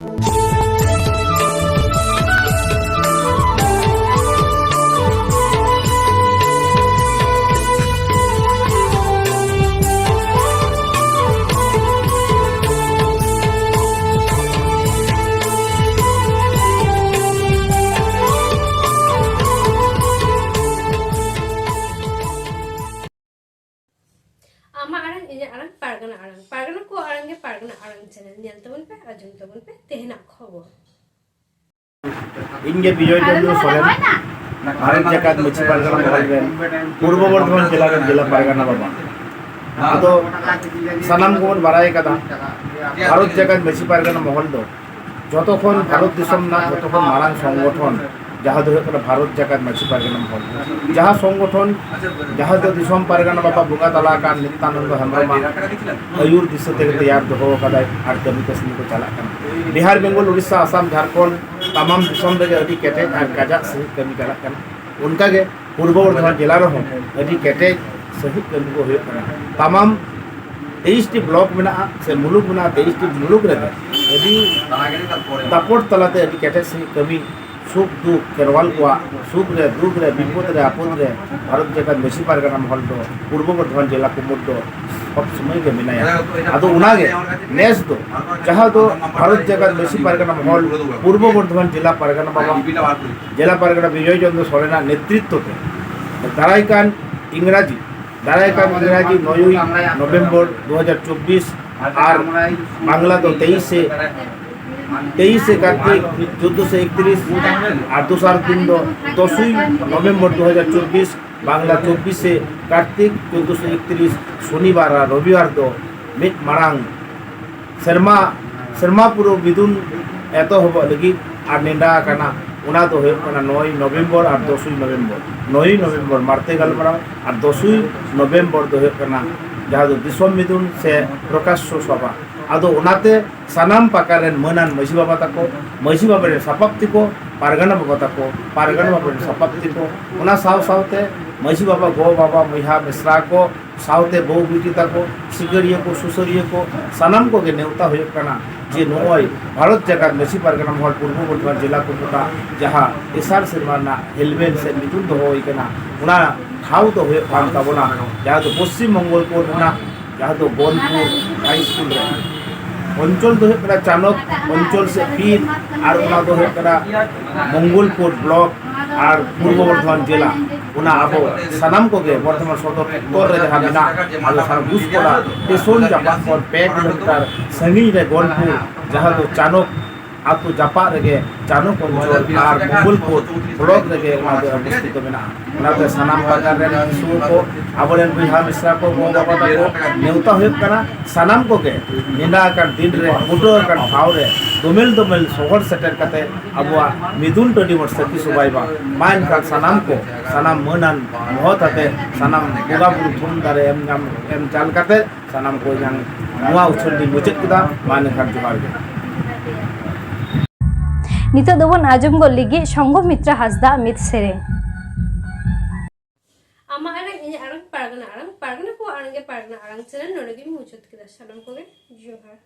Ama arang ini arang pargana ko arangge pargana arang channel nyal tabun pe ajum tabun pe tehna khobor ইনগে বিজয় চন্দ্র সোরেন ভারত জাকাত মুচি পারগানা মহলবেন পূর্ব বর্ধমান জেলার জেলা পারগানা বাবা আদো সানাম গোবন বাড়াই কাদা ভারত জাকাত মুচি পারগানা মহল দো যতক্ষণ ভারত দিশম না ততক্ষণ মারাং সংগঠন যাহা দো ভারত জাকাত মুচি পারগানা মহল যাহা সংগঠন যাহা দো দিশম পারগানা বাবা বুকা তালা কান নিত্যানন্দ হেমব্রমা আয়ুর দিশে থেকে তৈয়ার দো কাদায় আর কমি কসমি को চালা কান बिहार बेंगल उड़ीसा आसाम झारखंड तमाम दिसम रे अभी केटेज और काजा सही कमी चला उनका के पूर्व बर्धमान जिला रहो अभी केटेज सही कमी को हुए तमाम 23 ब्लॉक में से मुलुक में 23 मुलुक रे अभी दापोट तलाते अभी केटेज सही कमी सुख दुख केरवाल को सुख रे दुख रे विपद रे आपद रे भारत जगत मेसी पारगाना महल दो पूर्व बर्धमान जिला को मुद्दो सब समय के मिनाया अदो उनागे नेस दो जहां दो भारत जगत मेसी पारगाना महल पूर्व बर्धमान जिला पारगाना बाबा जिला पारगाना विजय चंद्र सोरेना नेतृत्व में दारायकान इंग्राजी 9 नवंबर 2024 और बांग्ला तो 23 से कार्तिक 14 से 31 और दूसरा दिन दो 10 नवंबर 2024 बांग्ला 24 से कार्तिक 14 से 31 शनिवार और रविवार दो मिट मारांग शर्मा पुरो विदुन एतो होबो लगी और नेंडा काना उना तो है 9 नवंबर और 10 नवंबर मारते गलमरा और 10 नवंबर तो है जहाँ दो दिसम मिदुन से प्रकाश सभा आदो उनाते सानाम पाकारेन मनान मैसी बाबा तको मैसी बाबा रे सपाप्ति को पारगाना बाबा तको पारगाना बाबा रे सपाप्ति को उना सावते मैसी बाबा गो बाबा मैहा मिश्रा को सावते बहु बेटी तको सिगड़िया को सुसरिया को सानाम को के नेवता हुए कना जे नोय भारत जगत मेसी पारगाना महल पूर्व बर्धमान जिला को पुता जहाँ एसार सिरमाना हेलमेट से मिथुन दो होई कना उना ठाव तो हुए काम ताबोना जहाँ तो पश्चिम मंगलपुर उना जहाँ तो बोनपुर हाई स्कूल अंचल तो है चाणक अंचल से पीर और उना तो है मंगलपुर ब्लॉक और पूर्व बर्धमान जिला उना अब सानाम को गे बर्धमान सदर उत्तर रे जहाँ मिना आलो सारा बुसकोला टेसन जापा और 5 किलोमीटर संगी रे गोलपुर जहाँ तो चाणक आतो जापा रे चाणक अंचल और मंगलपुर ब्लॉक रे उना तो अवस्थित मिना उना तो सानाम बाजार रे सुर को आबरेन बिहार मिश्रा को गो बाबा को नेवता हुए कना सानाम को के निंदा कर दिन रे मुटो कर भाव रे दोमेल शहर सेटर कते अबवा मिदुन टडी वर्ष की सुबाइबा मान का सानाम को सानाम मनन बहुत हते सानाम बोगा बुन थुम दारे एम चाल कते सानाम को जंग नुआ उछल दी मुचत किदा मान का जुगार के नितो दोबन आजम गो लिगे संघमित्रा हासदा मित सेरें ama arang ini arang pargana ko arangge pargana arang channel nore gi muchut kida salam ko ge johar